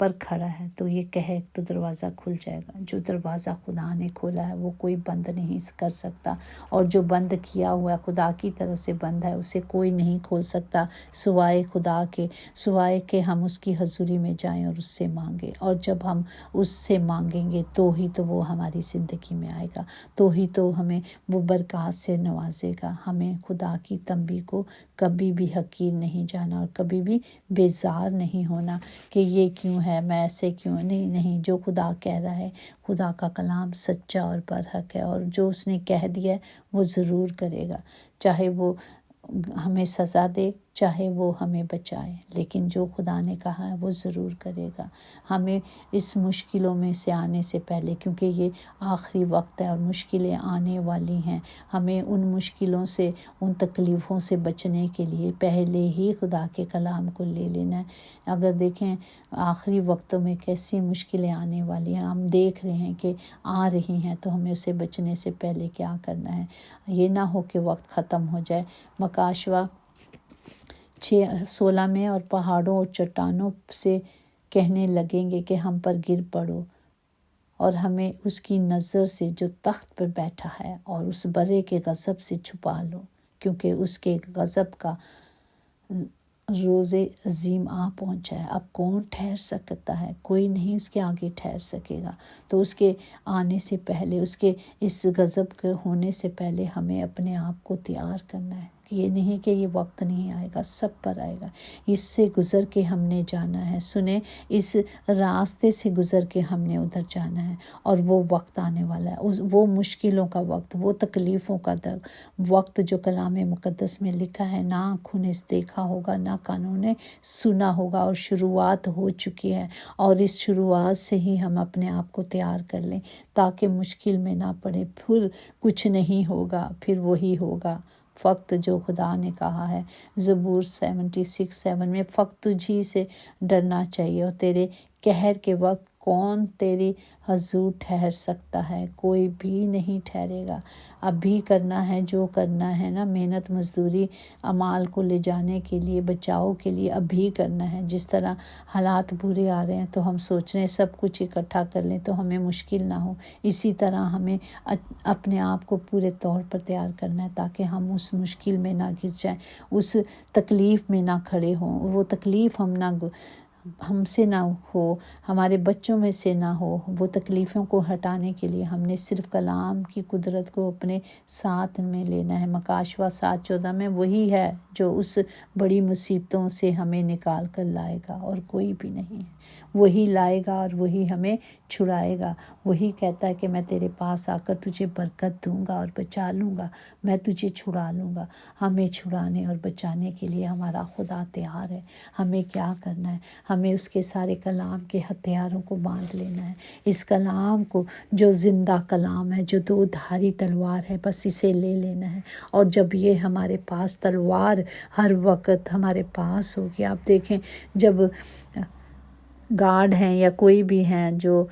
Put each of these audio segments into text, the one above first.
پر کھڑا ہے تو یہ کہے تو دروازہ کھل جائے گا۔ جو دروازہ خدا نے کھولا ہے وہ کوئی بند نہیں کر سکتا، اور جو بند کیا ہوا ہے خدا کی طرف سے بند ہے اسے کوئی نہیں کھول سکتا سوائے خدا کے، سوائے کہ ہم اس کی حضوری میں جائیں اور اس سے مانگیں۔ اور جب ہم اس سے مانگیں گے تو ہی تو وہ ہماری زندگی میں آئے گا، تو ہی تو ہمیں وہ برکات سے نوازے گا۔ ہمیں خدا کی تنبیہ کو کبھی بھی حقیر نہیں جانا اور کبھی بھی بیزار نہیں ہونا کہ یہ کیوں ہے، میں ایسے کیوں، نہیں، جو خدا کہہ رہا ہے، خدا کا کلام سچا اور برحق ہے، اور جو اس نے کہہ دیا ہے وہ ضرور کرے گا، چاہے وہ ہمیں سزا دے، چاہے وہ ہمیں بچائے، لیکن جو خدا نے کہا ہے وہ ضرور کرے گا۔ ہمیں اس مشکلوں میں سے آنے سے پہلے، کیونکہ یہ آخری وقت ہے اور مشکلیں آنے والی ہیں، ہمیں ان مشکلوں سے، ان تکلیفوں سے بچنے کے لیے پہلے ہی خدا کے کلام کو لے لینا ہے۔ اگر دیکھیں آخری وقتوں میں کیسی مشکلیں آنے والی ہیں، ہم دیکھ رہے ہیں کہ آ رہی ہیں، تو ہمیں اسے بچنے سے پہلے کیا کرنا ہے؟ یہ نہ ہو کہ وقت ختم ہو جائے۔ مکاشوہ 6:16 میں، اور پہاڑوں اور چٹانوں سے کہنے لگیں گے کہ ہم پر گر پڑو، اور ہمیں اس کی نظر سے جو تخت پر بیٹھا ہے اور اس برے کے غضب سے چھپا لو، کیونکہ اس کے غضب کا روز عظیم آ پہنچا ہے۔ اب کون ٹھہر سکتا ہے؟ کوئی نہیں اس کے آگے ٹھہر سکے گا۔ تو اس کے آنے سے پہلے، اس کے اس غضب کے ہونے سے پہلے ہمیں اپنے آپ کو تیار کرنا ہے۔ یہ نہیں کہ یہ وقت نہیں آئے گا، سب پر آئے گا، اس سے گزر کے ہم نے جانا ہے۔ سنیں، اس راستے سے گزر کے ہم نے ادھر جانا ہے، اور وہ وقت آنے والا ہے، وہ مشکلوں کا وقت، وہ تکلیفوں کا وقت جو کلام مقدس میں لکھا ہے، نہ آنکھوں نے دیکھا ہوگا، نہ کانوں نے سنا ہوگا، اور شروعات ہو چکی ہے۔ اور اس شروعات سے ہی ہم اپنے آپ کو تیار کر لیں تاکہ مشکل میں نہ پڑے۔ پھر کچھ نہیں ہوگا، پھر وہی ہوگا فقط جو خدا نے کہا ہے۔ زبور 76:7 میں، فقط تجھی سے ڈرنا چاہیے، اور تیرے قہر کے وقت کون تیری حضور ٹھہر سکتا ہے؟ کوئی بھی نہیں ٹھہرے گا۔ اب بھی کرنا ہے جو کرنا ہے نا، محنت مزدوری اعمال کو لے جانے کے لیے، بچاؤ کے لیے اب بھی کرنا ہے۔ جس طرح حالات برے آ رہے ہیں تو ہم سوچ رہے ہیں سب کچھ اکٹھا کر لیں تو ہمیں مشکل نہ ہو، اسی طرح ہمیں اپنے آپ کو پورے طور پر تیار کرنا ہے تاکہ ہم اس مشکل میں نہ گر جائیں، اس تکلیف میں نہ کھڑے ہوں، وہ تکلیف ہم سے نہ ہو، ہمارے بچوں میں سے نہ ہو۔ وہ تکلیفوں کو ہٹانے کے لیے ہم نے صرف کلام کی قدرت کو اپنے ساتھ میں لینا ہے۔ مکاشوہ 7:14 میں، وہی ہے جو اس بڑی مصیبتوں سے ہمیں نکال کر لائے گا، اور کوئی بھی نہیں ہے۔ وہی لائے گا اور وہی ہمیں چھڑائے گا۔ وہی کہتا ہے کہ میں تیرے پاس آ کر تجھے برکت دوں گا اور بچا لوں گا، میں تجھے چھڑا لوں گا۔ ہمیں چھڑانے اور بچانے کے لیے ہمارا خدا تیار ہے۔ ہمیں کیا کرنا ہے؟ ہمیں اس کے سارے کلام کے ہتھیاروں کو باندھ لینا ہے، اس کلام کو جو زندہ کلام ہے، جو دو دھاری تلوار ہے، بس اسے لے لینا ہے۔ اور جب یہ ہمارے پاس تلوار ہر وقت ہمارے پاس ہوگی، آپ دیکھیں جب گارڈ ہیں یا کوئی بھی ہیں جو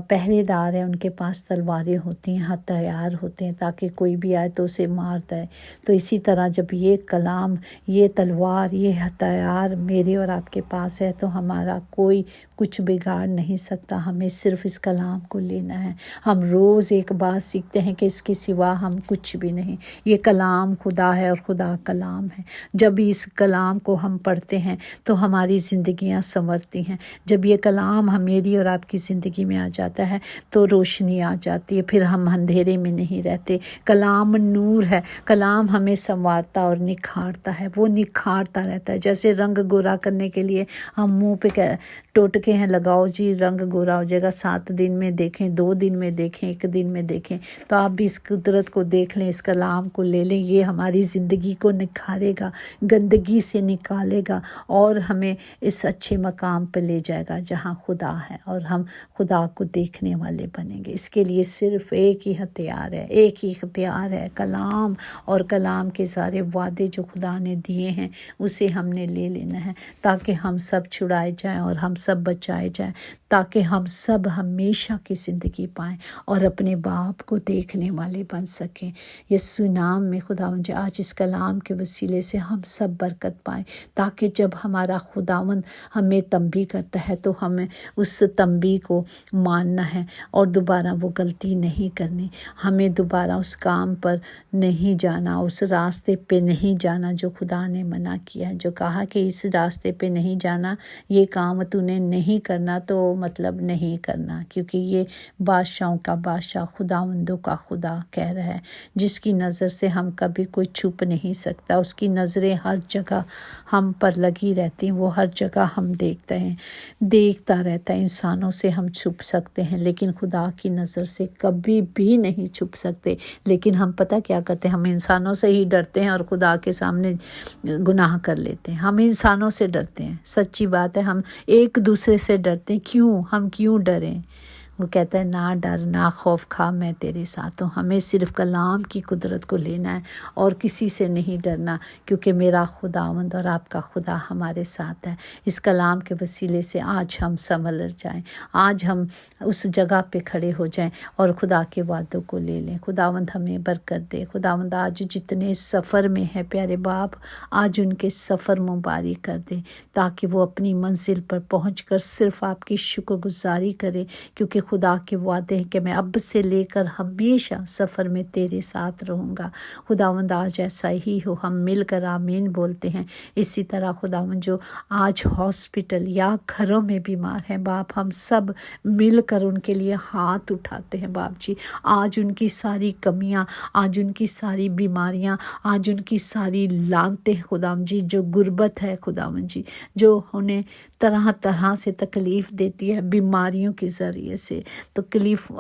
پہرے دار ہیں، ان کے پاس تلواریں ہوتی ہیں، ہتھیار ہوتے ہیں تاکہ کوئی بھی آئے تو اسے مار دے۔ تو اسی طرح جب یہ کلام، یہ تلوار، یہ ہتھیار میرے اور آپ کے پاس ہے تو ہمارا کوئی کچھ بگاڑ نہیں سکتا۔ ہمیں صرف اس کلام کو لینا ہے۔ ہم روز ایک بات سیکھتے ہیں کہ اس کے سوا ہم کچھ بھی نہیں۔ یہ کلام خدا ہے اور خدا کلام ہے۔ جب اس کلام کو ہم پڑھتے ہیں تو ہماری زندگیاں سنورتی ہیں۔ جب یہ کلام میری اور آپ کی زندگی میں آ جاتا ہے تو روشنی آ جاتی ہے، پھر ہم اندھیرے میں نہیں رہتے۔ کلام نور ہے، کلام ہمیں سنوارتا اور نکھارتا ہے، وہ نکھارتا رہتا ہے۔ جیسے رنگ گورا کرنے کے لیے ہم منہ پہ ٹوٹکے ہیں لگاؤ جی رنگ گورا ہو جائے گا، 7 دن میں دیکھیں، 2 دن میں دیکھیں، 1 دن میں دیکھیں، تو آپ بھی اس قدرت کو دیکھ لیں، اس کلام کو لے لیں۔ یہ ہماری زندگی کو نکھارے گا، گندگی سے نکالے گا اور ہمیں اس اچھے مقام پہ لے جائے گا جہاں خدا ہے، اور ہم خدا کو دیکھنے والے بنیں گے۔ اس کے لیے صرف ایک ہی ہتھیار ہے، ایک ہی اختیار ہے، کلام، اور کلام کے سارے وعدے جو خدا نے دیے ہیں اسے ہم نے لے لینا ہے تاکہ ہم سب چھڑائے جائیں اور ہم سب بچائے جائیں تاکہ ہم سب ہمیشہ کی زندگی پائیں اور اپنے باپ کو دیکھنے والے بن سکیں۔ یسوع نام میں خداوند جی آج اس کلام کے وسیلے سے ہم سب برکت پائیں، تاکہ جب ہمارا خداوند ہمیں تنبیہ کرتا ہے تو ہمیں اس تنبیہ کو ماننا ہے اور دوبارہ وہ غلطی نہیں کرنی، ہمیں دوبارہ اس کام پر نہیں جانا، اس راستے پہ نہیں جانا جو خدا نے منع کیا، جو کہا کہ اس راستے پہ نہیں جانا، یہ کام تو نے نہیں کرنا تو مطلب نہیں کرنا، کیونکہ یہ بادشاہوں کا بادشاہ خداوندوں کا خدا کہہ رہا ہے، جس کی نظر سے ہم کبھی کوئی چھپ نہیں سکتا، اس کی نظریں ہر جگہ ہم پر لگی رہتی ہیں، وہ ہر جگہ ہم دیکھتا رہتا ہے۔ انسانوں سے ہم چھپ سکتے ہیں لیکن خدا کی نظر سے کبھی بھی نہیں چھپ سکتے، لیکن ہم پتہ کیا کرتے ہیں، ہم انسانوں سے ہی ڈرتے ہیں اور خدا کے سامنے گناہ کر لیتے ہیں۔ ہم انسانوں سے ڈرتے ہیں، سچی بات ہے، ہم ایک دوسرے سے ڈرتے ہیں۔ ہم کیوں ڈریں؟ وہ کہتا ہے نہ ڈر نہ خوف کھا، میں تیرے ساتھ ہوں۔ ہمیں صرف کلام کی قدرت کو لینا ہے اور کسی سے نہیں ڈرنا، کیونکہ میرا خداوند اور آپ کا خدا ہمارے ساتھ ہے۔ اس کلام کے وسیلے سے آج ہم سنور جائیں، آج ہم اس جگہ پہ کھڑے ہو جائیں اور خدا کے وعدوں کو لے لیں۔ خداوند ہمیں برکت دے۔ خداوند آج جتنے سفر میں ہیں پیارے باپ، آج ان کے سفر مبارک کر دے، تاکہ وہ اپنی منزل پر پہنچ کر صرف آپ کی شکر گزاری کرے، کیونکہ خدا کے وعدے ہیں کہ میں اب سے لے کر ہمیشہ سفر میں تیرے ساتھ رہوں گا۔ خداوند آج ایسا ہی ہو، ہم مل کر آمین بولتے ہیں۔ اسی طرح خداوند جو آج ہاسپٹل یا گھروں میں بیمار ہیں باپ، ہم سب مل کر ان کے لیے ہاتھ اٹھاتے ہیں باپ جی۔ آج ان کی ساری کمیاں، آج ان کی ساری بیماریاں، آج ان کی ساری لعنتیں خداوند جی، جو غربت ہے خداوند جی، جو انہیں طرح طرح سے تکلیف دیتی ہے بیماریوں کے ذریعے سے، تکلیف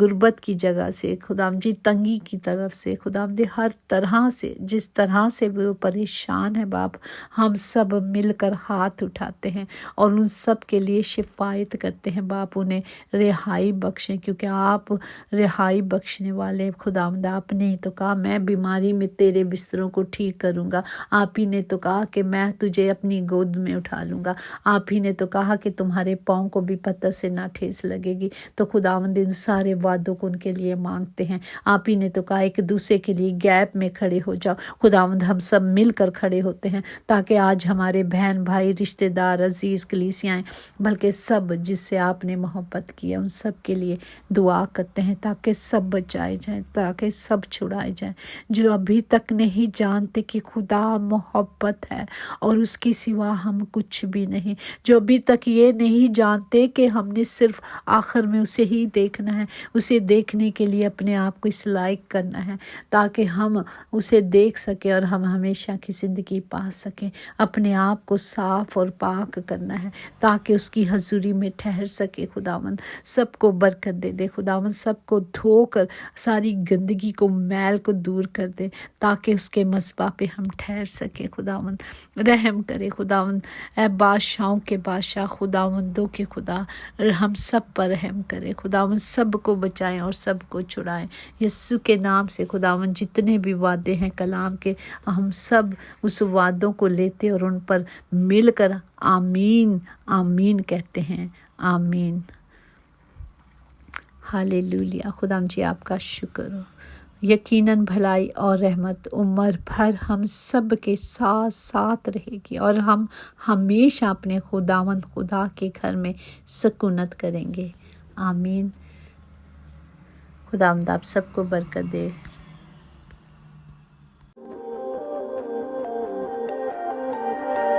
غربت کی جگہ سے خداوند جی، تنگی کی طرف سے خداوند جی، ہر طرح سے جس طرح سے وہ پریشان ہے باپ، ہم سب مل کر ہاتھ اٹھاتے ہیں اور ان سب کے لیے شفایت کرتے ہیں باپ، انہیں رہائی بخشیں، کیونکہ آپ رہائی بخشنے والے خداوند، آپ نے تو کہا میں بیماری میں تیرے بستروں کو ٹھیک کروں گا، آپ ہی نے تو کہا کہ میں تجھے اپنی گود میں اٹھا لوں گا، آپ ہی نے تو کہا کہ تمہارے پاؤں کو بھی پتھر سے نہ ٹھیس لگے گی۔ تو خداوند ان سارے وعدوں کو ان کے لیے مانگتے ہیں، آپ ہی نے تو کہا ایک دوسرے کے لیے گیپ میں کھڑے ہو جاؤ۔ خداوند ہم سب مل کر کھڑے ہوتے ہیں تاکہ آج ہمارے بہن بھائی رشتہ دار عزیز کلیسیائیں بلکہ سب جس سے آپ نے محبت کی ہے ان سب کے لیے دعا کرتے ہیں، تاکہ سب بچائے جائیں، تاکہ سب چھڑائے جائیں، جو ابھی تک نہیں جانتے کہ خدا محبت ہے اور اس کی سوا ہم کچھ بھی نہیں، جو ابھی تک یہ نہیں جانتے کہ ہم نے صرف آخر میں اسے ہی دیکھنا ہے، اسے دیکھنے کے لیے اپنے آپ کو اس لائق کرنا ہے تاکہ ہم اسے دیکھ سکیں اور ہم ہمیشہ کی زندگی پا سکیں۔ اپنے آپ کو صاف اور پاک کرنا ہے تاکہ اس کی حضوری میں ٹھہر سکے۔ خداوند سب کو برکت دے خداوند، سب کو دھو کر ساری گندگی کو، میل کو دور کر دے تاکہ اس کے مذبح پہ ہم ٹھہر سکیں۔ خداوند رحم کرے، خداوند اے بادشاہوں کے بادشاہ، خداوندوں کے خدا، ہم سب پر رحم کرے۔ خداوند سب کو بچائیں اور سب کو چھڑائیں یسوع کے نام سے۔ خداوند جتنے بھی وعدے ہیں کلام کے، ہم سب اس وعدوں کو لیتے اور ان پر مل کر آمین آمین کہتے ہیں، آمین۔ ہالےلویا۔ خداوند جی آپ کا شکر ہو۔ یقیناً بھلائی اور رحمت عمر بھر ہم سب کے ساتھ ساتھ رہے گی اور ہم ہمیشہ اپنے خداوند خدا کے گھر میں سکونت کریں گے، آمین۔ خداوند آپ سب کو برکت دے۔